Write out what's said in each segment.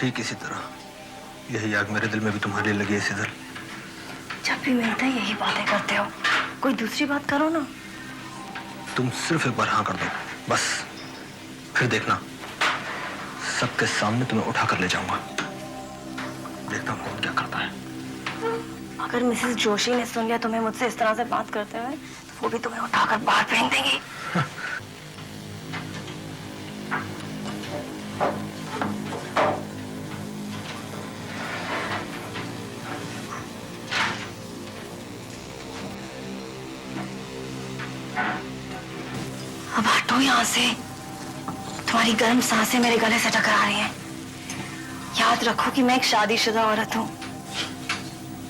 ठीक इसी तरह यही आग मेरे दिल में भी तुम्हारे लिए लगी है सिजल। जब भी मिलते हैं यही बातें करते हो, कोई दूसरी बात करो ना। तुम सिर्फ एक बार हाँ कर दो बस, फिर देखना सबके सामने तुम्हें उठा कर ले जाऊंगा। देखता हूँ कौन क्या करता है। अगर मिसेस जोशी ने सुन लिया तुम्हें मुझसे इस तरह से बात करते हुए, तो वो भी तुम्हें उठाकर बाहर फेंक देंगी। अब हटो यहाँ से, तुम्हारी गर्म सांसें मेरे गले से टकरा रही हैं। याद रखो कि मैं एक शादीशुदा औरत हूँ।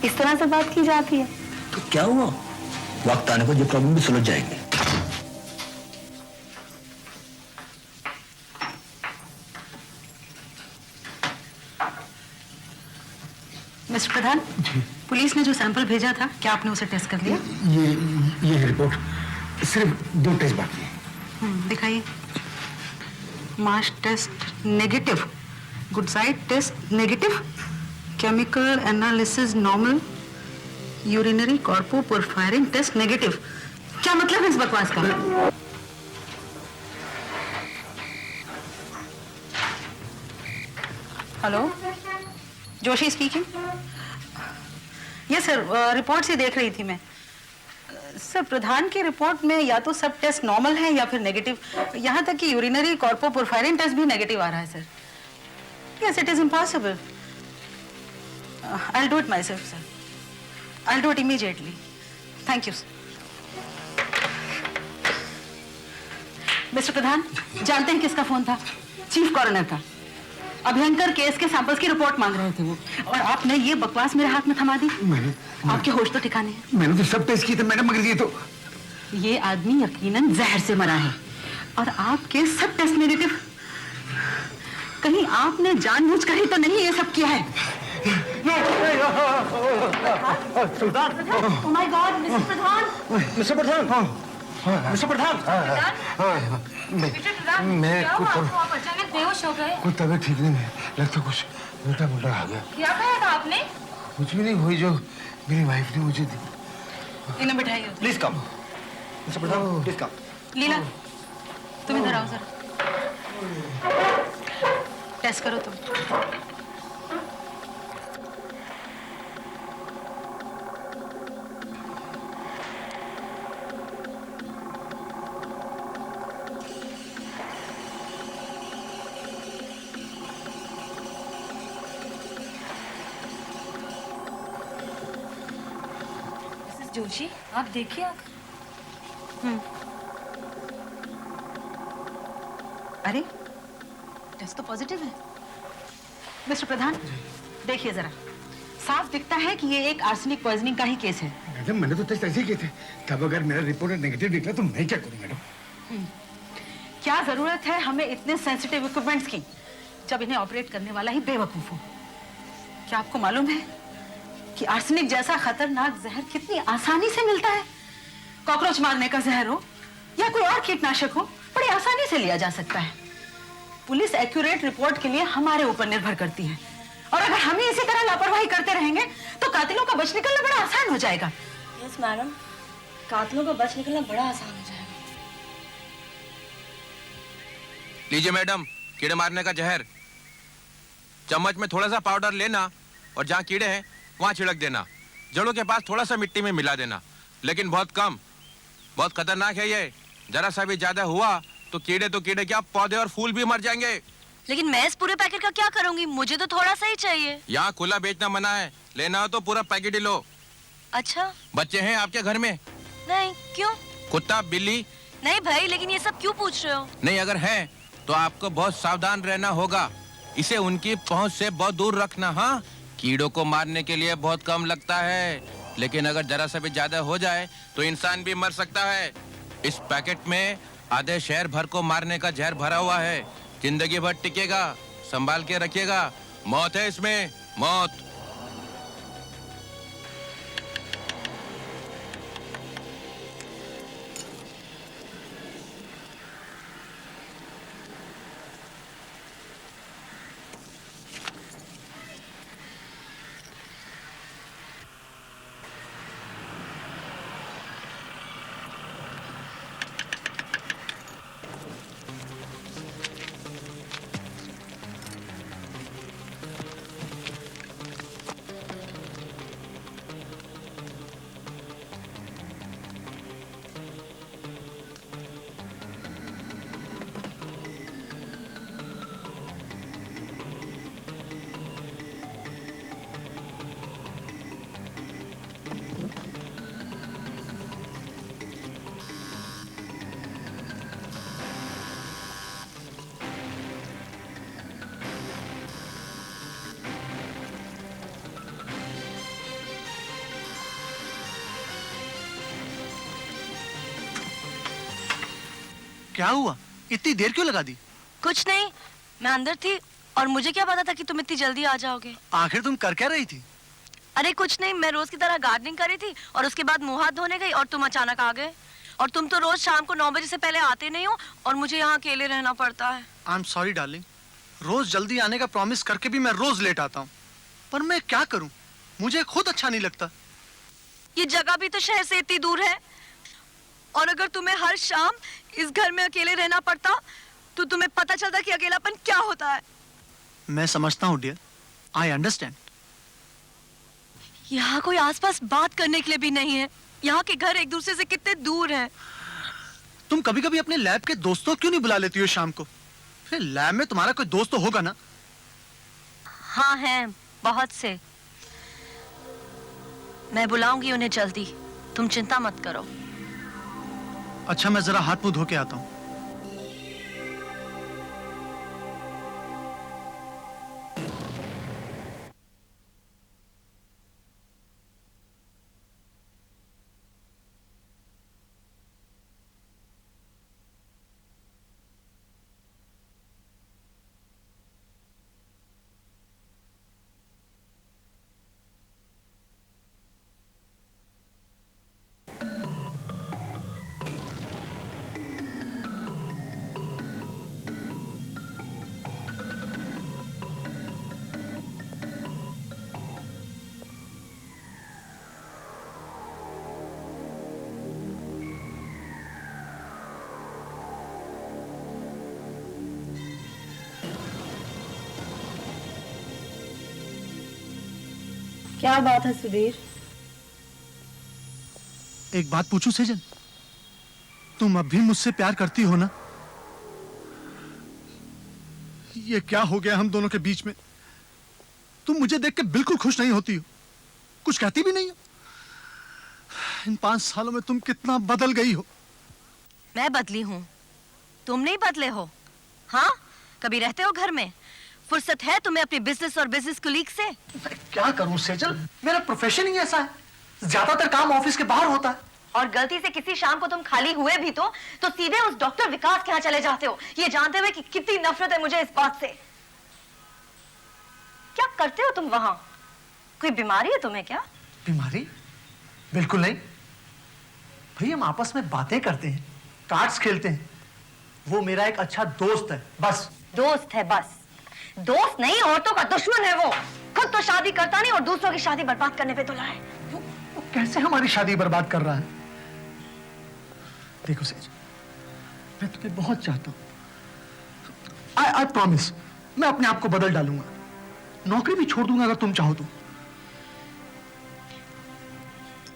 इस तरह से बात की जाती है तो क्या हुआ, वक्त आने पर ये प्रॉब्लम भी सुलझ जाएगी। मिस्टर प्रधान, पुलिस ने जो सैंपल भेजा था, क्या आपने उसे टेस्ट कर लिया? ये रिपोर्ट सिर्फ 2 टेस्ट बाकी है। दिखाइए। Mass test negative, good side test negative, chemical analysis normal, urinary coproporphyrin test negative. क्या मतलब है इस बकवास का? Hello, Joshi speaking. Yes sir, report से देख रही थी मैं। सर, प्रधान की रिपोर्ट में या तो सब टेस्ट नॉर्मल है या फिर नेगेटिव, यहाँ तक कि यूरिनरी कॉर्पोपोरफायरिन टेस्ट भी नेगेटिव आ रहा है sir. Yes, it is impossible. I will do it myself sir, I will do it immediately. Thank you sir. Mister Pradhan, जानते हैं किसका फोन था? चीफ कॉरोनर का। अभयंकर केस के सैंपल्स की रिपोर्ट मांग रहे थे वो, और आपने ये बकवास मेरे हाथ में थमा दी। आपके होश तो ठिकाने हैं। मैंने तो सब टेस्ट किए थे मैडम, मगर ये आदमी यकीनन जहर से मरा है, और आपके सब टेस्ट नेगेटिव। कहीं आपने जानबूझकर ही तो नहीं ये सब किया है? Oh my God, mister Pradhan. Mister Pradhan, mister Pradhan, मैं आप अचानक बेहोश हो गए। कुछ तबीयत ठीक नहीं है, लगता कुछ उल्टा पुल्टा आ गया। क्या कहा था आपने? कुछ भी नहीं, हुई जो मेरी वाइफ ने मुझे दी। इन्हें बिठाइए। Please come mister Pradhan, please come. Leela, तुम इधर आओ जरा। टेस्ट करो तुम। जोशी, आप देखिए। अरे, टेस्ट तो पॉजिटिव है। मिस्टर प्रधान, देखिए जरा, साफ दिखता है कि ये एक आर्सेनिक पॉइजनिंग का ही केस है। मैडम, मैंने तो टेस्ट ऐसे ही किए थे। तब अगर मेरा रिपोर्ट नेगेटिव निकला तो मैं क्या करूं मैडम? क्या जरूरत है हमें इतने सेंसिटिव इक्विपमेंट्स की, जब इन्हें ऑपरेट करने वाला ही बेवकूफ हो? क्या आपको मालूम है कि आर्सेनिक जैसा खतरनाक जहर कितनी आसानी से मिलता है? कॉकरोच मारने का जहर हो या कोई और कीटनाशक हो, बड़ी आसानी से लिया जा सकता है। पुलिस एक्यूरेट रिपोर्ट के लिए हमारे ऊपर निर्भर करती है, और अगर हम ही इसी तरह लापरवाही करते रहेंगे तो कातिलों का बच निकलना बड़ा आसान हो जाएगा। यस मैडम, कातिलों का बच निकलना बड़ा आसान हो जाएगा। लीजिए मैडम, कीड़े मारने का जहर। चम्मच में थोड़ा सा पाउडर लेना, और जहाँ कीड़े हैं वहां छिड़क देना। जड़ों के पास थोड़ा सा मिट्टी में मिला देना, लेकिन बहुत कम। बहुत खतरनाक है ये। जरा सा भी ज्यादा हुआ तो कीड़े क्या, पौधे और फूल भी मर जाएंगे। लेकिन मैं इस पूरे पैकेट का क्या करूंगी? मुझे तो थोड़ा सा ही चाहिए। यहाँ खुला बेचना मना है, लेना हो तो पूरा पैकेट ही लो। अच्छा। बच्चे हैं आपके घर में? नहीं, क्यों? कुत्ता बिल्ली? नहीं भाई, लेकिन ये सब क्यों पूछ रहे हो? नहीं, अगर है तो आपको बहुत सावधान रहना होगा। इसे उनकी पहुंच से बहुत दूर रखना। हाँ, कीड़ों को मारने के लिए बहुत कम लगता है, लेकिन अगर जरा सा भी ज्यादा हो जाए तो इंसान भी मर सकता है। इस पैकेट में आधे शहर भर को मारने का जहर भरा हुआ है। जिंदगी भर टिकेगा, संभाल के रखिएगा। मौत है इसमें, मौत। क्या हुआ? इतनी देर क्यों लगा दी? कुछ नहीं, मैं अंदर थी और मुझे क्या पता था कि तुम इतनी जल्दी आ जाओगे। आखिर तुम कर क्या रही थी? अरे कुछ नहीं, मैं रोज की तरह गार्डनिंग कर रही थी और उसके बाद मुंह हाथ धोने गई और तुम अचानक आ गए। और तुम तो रोज शाम को 9 बजे से पहले आते नहीं हो और मुझे यहाँ अकेले रहना पड़ता है। आई एम सॉरी डार्लिंग, रोज जल्दी आने का प्रॉमिस करके भी मैं रोज लेट आता हूँ, पर मैं क्या करूँ, मुझे खुद अच्छा नहीं लगता। ये जगह भी तो शहर से इतनी दूर है, और अगर तुम्हें हर शाम इस घर में अकेले रहना पड़ता तो तुम्हें पता चलता कि अकेलापन क्या होता है। मैं समझता हूँ डियर, आई अंडरस्टैंड। यहाँ कोई आसपास बात करने के लिए भी नहीं है। यहाँ के घर एक दूसरे से कितने दूर हैं। तुम कभी कभी अपने लैब के दोस्तों क्यों नहीं बुला लेती हो शाम को? फिर लैब में तुम्हारा कोई दोस्त तो होगा ना? हाँ हैं, बहुत से। मैं बुलाऊंगी उन्हें जल्दी, तुम चिंता मत करो। अच्छा, मैं जरा हाथ मुंह धो के आता हूँ। क्या बात है सुधीर? एक बात पूछूं सेजन, तुम अब भी मुझसे प्यार करती हो ना? ये क्या हो गया हम दोनों के बीच में? तुम मुझे देख के बिल्कुल खुश नहीं होती हो, कुछ कहती भी नहीं हो। इन 5 सालों में तुम कितना बदल गई हो। मैं बदली हूँ, तुम नहीं बदले हो। हाँ, कभी रहते हो घर में? फुर्सत है तुम्हें अपने बिजनेस और बिजनेस कोलीग से? मैं क्या करूं सेजल, मेरा प्रोफेशन ही ऐसा है। ज्यादातर काम ऑफिस के बाहर होता है। और गलती से किसी शाम को तुम खाली हुए भी तो सीधे उस डॉक्टर विकास के यहाँ चले जाते हो, ये जानते हुए कि कितनी नफरत है मुझे इस बात से। क्या करते हो तुम वहां? कोई बीमारी है तुम्हें क्या? बीमारी? बिल्कुल नहीं भाई, हम आपस में बातें करते हैं, कार्ड्स खेलते हैं। वो मेरा एक अच्छा दोस्त है, बस। दोस्त है बस? दोस्त नहीं, औरतों का दुश्मन है वो। खुद तो शादी करता नहीं और दूसरों की शादी बर्बाद करने पे तुला है। वो कैसे हमारी शादी बर्बाद कर रहा है? देखो सेज, मैं तुम्हें बहुत चाहता हूं। आई प्रॉमिस, मैं अपने आप को बदल डालूंगा, नौकरी भी छोड़ दूंगा अगर तुम चाहो तो।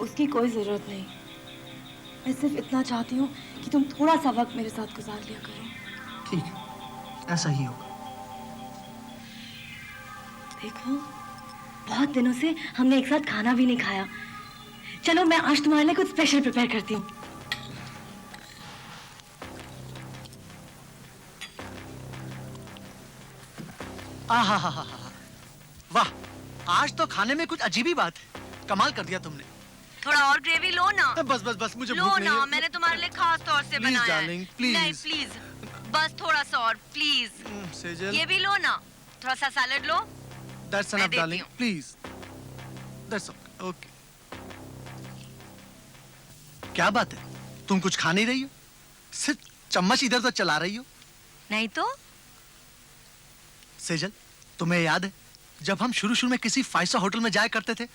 उसकी कोई जरूरत नहीं। मैं सिर्फ इतना चाहती हूँ कि तुम थोड़ा सा वक्त मेरे साथ गुजार लिया करो। ठीक है, ऐसा ही होगा। देखो, बहुत दिनों से हमने एक साथ खाना भी नहीं खाया। चलो मैं आज तुम्हारे लिए कुछ स्पेशल प्रिपेयर करती हूँ। आहा, वाह, आज तो खाने में कुछ अजीब ही बात है। कमाल कर दिया तुमने। थोड़ा और ग्रेवी लो ना। बस मुझे लो भूख नहीं ना, है। मैंने तुम्हारे लिए खास तौर से Please, बनाया darling, है। please. नहीं प्लीज, बस थोड़ा सा और प्लीज। सेजल, ये भी लो ना, थोड़ा सा सैलेड लो। that's मैं enough, देती darling, हूँ। please. That's okay. क्या बात है? तुम कुछ खा नहीं रही हो? सिर्फ चम्मच इधर तो चला रही हो। नहीं तो सेजल, तुम्हें याद है जब हम शुरू में किसी 5 स्टार होटल में जाया करते थे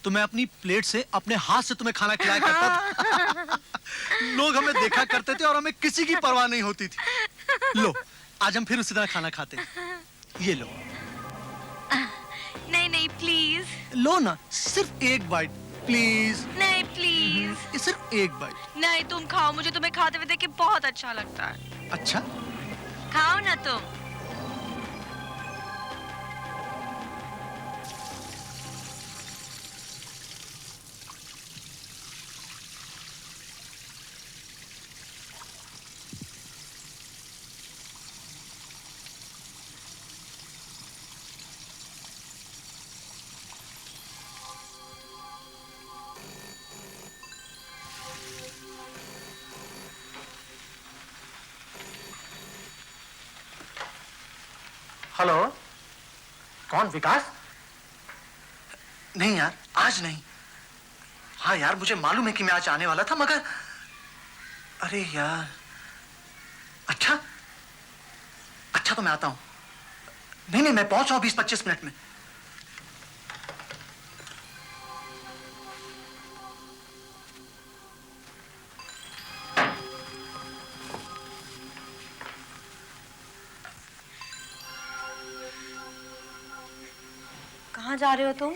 तो मैं अपनी प्लेट से अपने हाथ से तुम्हें खाना खिलाया करता था। लोग हमें देखा करते थे और हमें किसी की परवाह नहीं होती थी। लो, आज हम फिर उसी तरह खाना खाते हैं। ये लो। नहीं प्लीज। लो ना, सिर्फ एक बाइट प्लीज। नहीं प्लीज। ये सिर्फ एक बाइट। नहीं तुम खाओ, मुझे तुम्हें खाते हुए देख के बहुत अच्छा लगता है। अच्छा, खाओ ना तुम। हेलो, कौन? विकास? नहीं यार, आज नहीं। हाँ यार, मुझे मालूम है कि मैं आज आने वाला था, मगर अरे यार, अच्छा तो मैं आता हूं। नहीं, मैं पहुंच रहा हूं 20-25 मिनट में। कहाँ जा रहे हो तुम?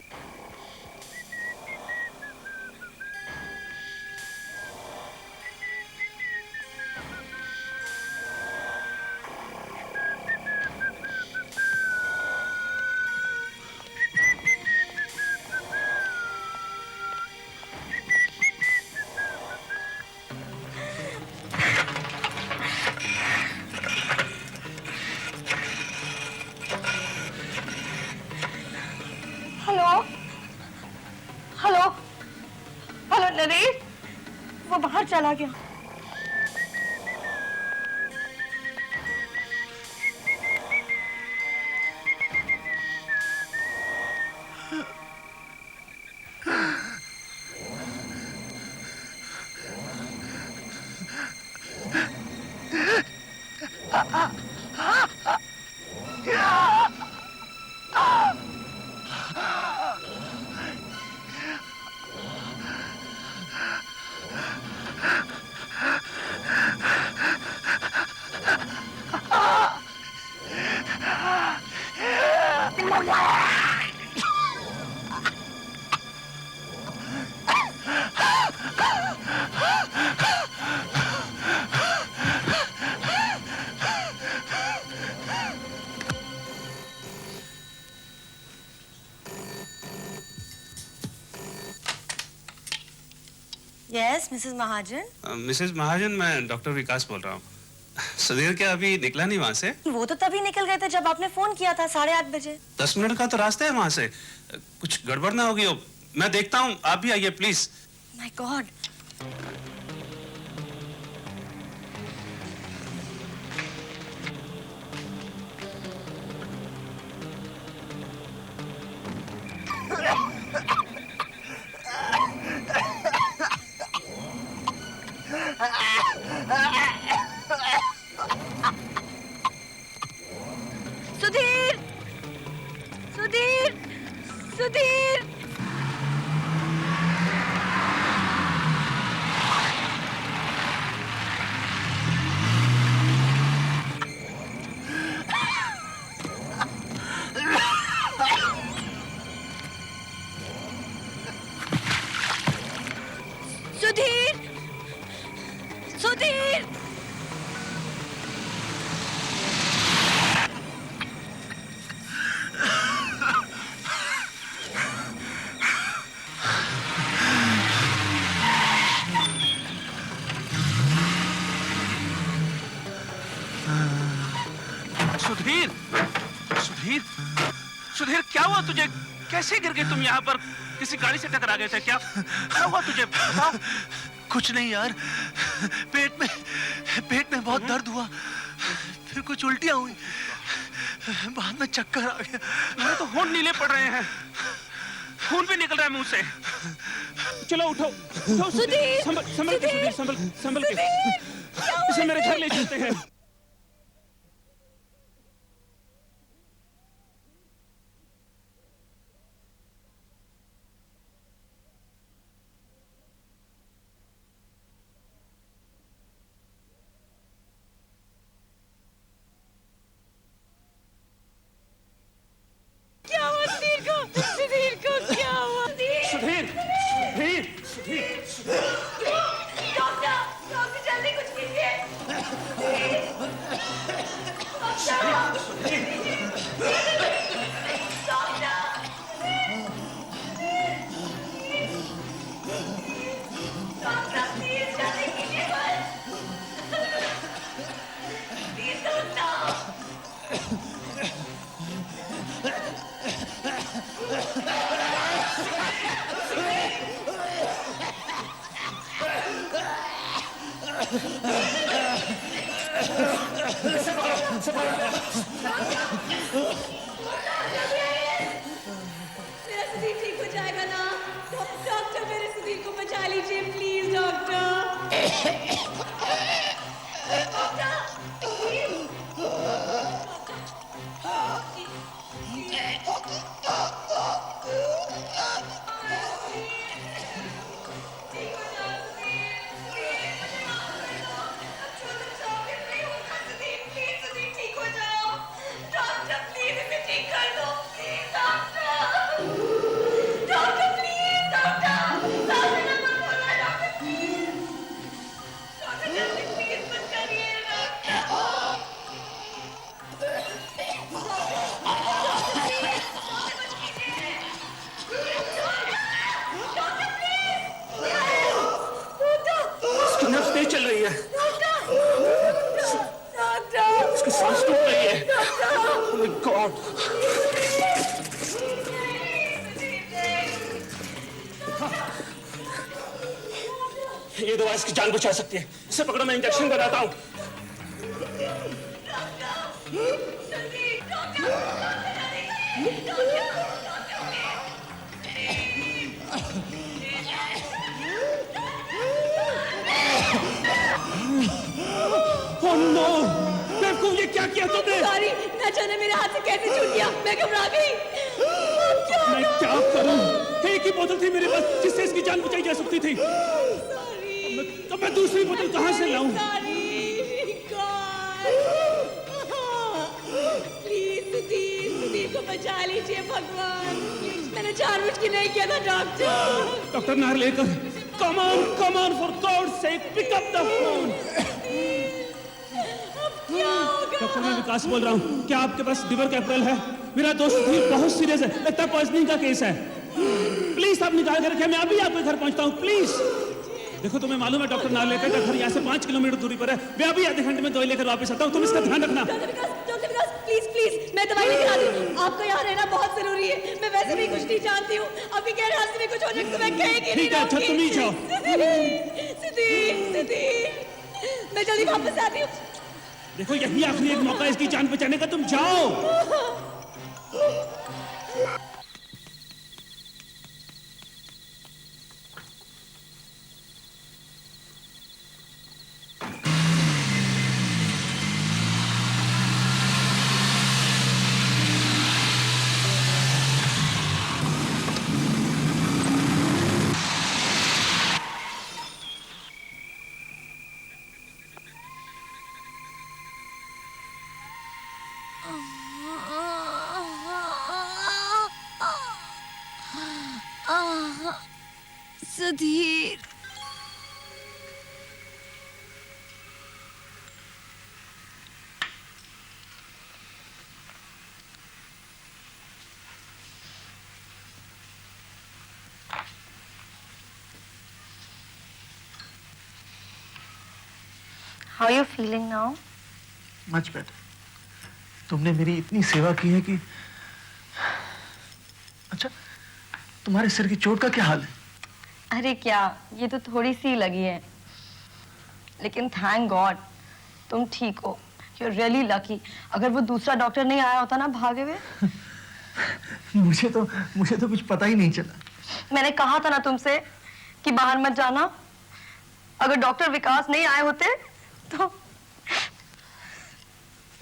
हेलो नरेश, वो बाहर चला गया। यस मिसेस महाजन। मिसेस महाजन, मैं डॉक्टर विकास बोल रहा हूँ। सुधीर क्या अभी निकला नहीं वहाँ से? वो तो तभी निकल गए थे जब आपने फोन किया था 8:30 बजे। 10 मिनट का तो रास्ता है वहाँ से। कुछ गड़बड़ ना होगी हो। मैं देखता हूँ, आप भी आइए please. My God. Sudhir, Sudhir, Sudhir. Sudhir, Sudhir. Sudhir, Sudhir, Sudhir, क्या हुआ तुझे? कैसे गिर गए तुम यहाँ पर? किसी गाड़ी से टकरा गए थे क्या? क्या हुआ तुझे? बताओ। कुछ नहीं यार, पेट में बहुत दर्द हुआ, फिर कुछ उल्टियां हुई, बाद में चक्कर आ गया। मेरे तो होंठ नीले पड़ रहे हैं, खून भी निकल रहा है मुंह से। चलो उठो, उठो। सुधीर, संभल के सुधीर, संभल के। इसे मेरे घर ले चलते हैं। क्या हुआ सुधीर को? सुधीर को क्या हुआ? सुधीर, सुधीर, सुधीर। डॉक्टर, डॉक्टर जल्दी कुछ कीजिए। डॉक्टर प्लीज जल्दी कीजिए प्लीज डॉक्टर। मेरा सुधीर ठीक हो जाएगा ना? डॉक्टर मेरे सुधीर को बचा लीजिए प्लीज डॉक्टर। चल रही है, उसकी सांस टूट रही है। Oh my God! ये दवा इसकी जान बचा सकती है। इसे पकड़ो, मैं इंजेक्शन बनाता हूँ। Oh no! बेवकूफ, ये क्या किया तुमने? सॉरी, न जाने मेरे हाथ से कैसे छूट गया, मैं घबरा गई। मैं क्या करूं? एक ही बोतल थी मेरे पास जिससे इसकी जान बचाई जा सकती थी। तो मैं दूसरी बोतल कहां से लाऊं? प्लीज सुधीर को बचा लीजिए भगवान। मैंने जानबूझ के नहीं किया था doctor. Doctor Narlekar, come on, for God's sake, pick up the phone. Doctor, मैं विकास बोल रहा हूँ। क्या आपके पास लिवर कैपिटल है? मेरा दोस्त सुधीर बहुत सीरियस है, लगता है पॉइजनिंग का केस है। प्लीज आप निकाल कर रखें, मैं अभी आपके घर पहुंचता हूँ, प्लीज। देखो, तुम्हें मालूम है डॉक्टर नार्लेकर का घर यहाँ से 5 किलोमीटर दूरी पर है। मैं अभी आधे घंटे में दवाई लेकर वापस आता हूँ, तुम इसका ध्यान रखना। डॉक्टर विकास प्लीज मैं दवाई लेकर आती हूँ। आपका यहाँ रहना बहुत जरूरी है। मैं वैसे भी कुछ नहीं जानती हूँ, अभी कह रहे हाथ में कुछ हो जाए तो मैं कहेगी नहीं। ठीक है, अच्छा तुम ही जाओ। सुधीर, मैं जल्दी वापस आती हूँ। देखो, यही आखिरी एक मौका इसकी जान बचाने का, तुम जाओ। Sudhir, How are you feeling now? Much better. तुमने मेरी इतनी सेवा की है कि अच्छा, तुम्हारे सिर की चोट का क्या हाल है? अरे क्या, ये तो थोड़ी सी लगी है, लेकिन थैंक गॉड तुम ठीक हो। You're really lucky। अगर वो दूसरा डॉक्टर नहीं आया होता ना भागे हुए। मुझे तो कुछ पता ही नहीं चला। मैंने कहा था ना तुमसे कि बाहर मत जाना। अगर डॉक्टर विकास नहीं आए होते तो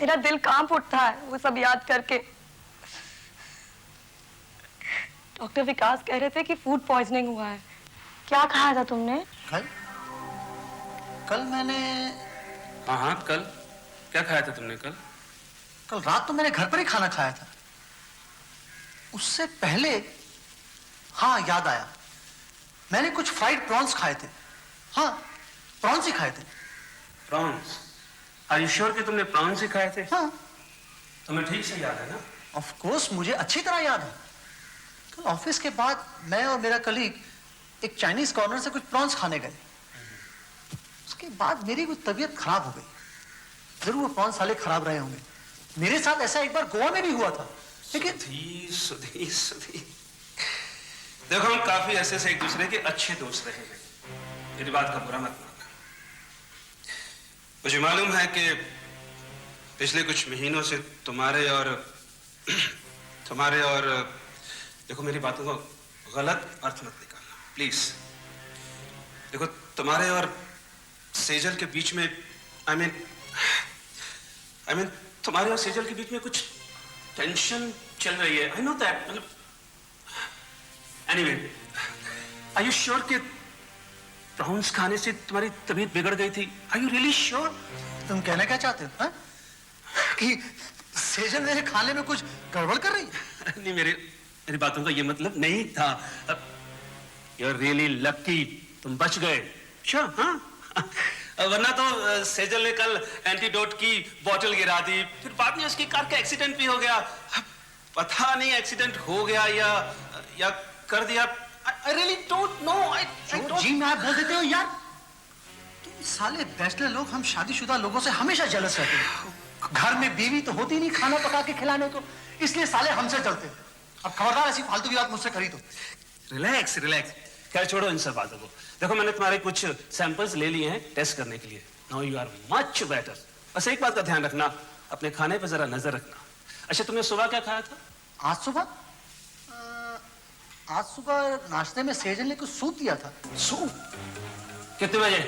मेरा दिल कांप उठता है वो सब याद करके। डॉक्टर विकास कह रहे थे कि फूड पॉइजनिंग हुआ है। क्या कहा था तुमने? कल मैंने हाँ कल क्या खाया था तुमने? कल रात तो मैंने घर पर ही खाना खाया था। उससे पहले हाँ याद आया, मैंने कुछ फ्राइड प्रॉन्स खाए थे। हाँ, प्रॉन्स ही खाए थे। प्रॉन्स? आर यू श्योर कि तुमने प्रॉन्स ही खाए थे? हाँ। तुम्हें ठीक से याद है ना? ऑफ कोर्स मुझे अच्छी तरह याद है। कल ऑफिस के बाद मैं और मेरा कलीग एक चाइनीज कॉर्नर से कुछ प्रॉन्स खाने गए। उसके बाद मेरी कुछ तबीयत खराब हो गई। जरूर वो प्रॉन्स साले खराब रहे होंगे। मेरे साथ ऐसा एक बार गोवा में भी हुआ था। लेकिन सुधीर देखो, हम काफी अरसे से एक दूसरे के अच्छे दोस्त रहे हैं। मेरी बात का बुरा मत मानना। मुझे मालूम है कि पिछले कुछ महीनों से तुम्हारे और देखो, मेरी बातों को गलत अर्थ मत निकालना प्लीज। देखो, तुम्हारे और सेजल के बीच में आई मीन तुम्हारे और सेजल के बीच में कुछ टेंशन चल रही है। I know that. मतलब एनीवे, आर यू श्योर कि प्रॉन्स खाने से तुम्हारी तबीयत बिगड़ गई थी? Are you really sure? तुम कहना क्या चाहते हो? हा? कि सेजल मेरे खाने में कुछ गड़बड़ कर रही है? नहीं, मेरी बातों का ये मतलब नहीं था। यू आर रियली लकी, तुम बच गए। श्योर? हाँ, वरना तो सेजल ने कल एंटीडोट की बोतल गिरा दी, फिर बाद में उसकी कार का एक्सीडेंट भी हो गया। पता नहीं एक्सीडेंट हो गया या कर दिया। I really don't know. I don't... जी मैं बोल देते हो यार। तुम साले बैचलर लोग हम शादीशुदा लोगों से हमेशा जेलस रहते हैं। घर में बीवी तो होती नहीं खाना पका के खिलाने को, इसलिए साले हमसे चलते हैं। अब खबरदार ऐसी फालतू की बात मुझसे करी तो। रिलैक्स। खैर छोड़ो इन सब बातों को। देखो, मैंने तुम्हारे कुछ सैंपल्स ले लिए हैं टेस्ट करने के लिए। Now you are much better. बस एक बात का ध्यान रखना, अपने खाने पर जरा नजर रखना। अच्छा, तुमने सुबह क्या खाया था? आज सुबह नाश्ते में सेजल ने कुछ सूप दिया था। सूप? कितने बजे?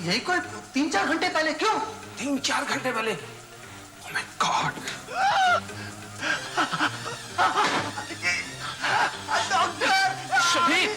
यही कोई 3-4 घंटे पहले। क्यों? 3-4 घंटे पहले? Oh my God. Doctor! Shabir!